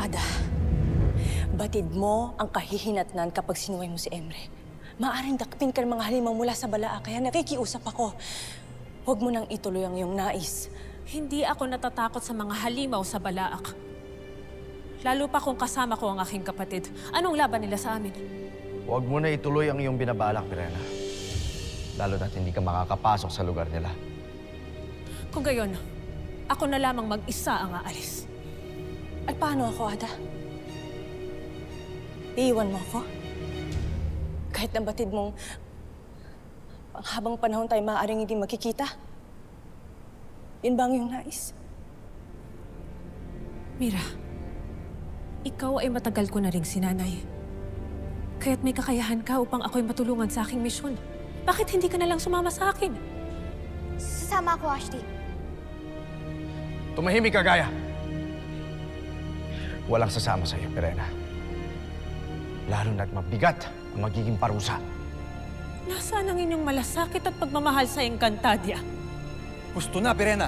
Ada, batid mo ang kahihinatnan kapag sinuway mo si Emre. Maaring dakpin ka ng mga halimaw mula sa balaa, kaya nakikiusap ako. Huwag mo nang ituloy ang iyong nais. Hindi ako natatakot sa mga halimaw sa balaak. Lalo pa kung kasama ko ang aking kapatid. Anong laban nila sa amin? Huwag mo na ituloy ang iyong binabalak, Pirena. Lalo na't hindi ka makakapasok sa lugar nila. Kung gayon, ako na lamang mag-isa ang aalis. At paano ako, Ada? Iiwan mo ako? Kahit nabatid mong habang panahon tayo maaaring hindi magkikita? Yun ba ang iyong nais? Mira, ikaw ay matagal ko na ring sinanay. Kaya't may kakayahan ka upang ako'y matulungan sa aking misyon. Bakit hindi ka na lang sumama sa akin? Sasama ako, Ashley. Tumahimik ka, Gaia! Walang sasama sa'yo, Pirena. Lalo na't mabigat ang magiging parusa. Nasaan ang inyong malasakit at pagmamahal sa Encantadia? Gusto na, Pirena!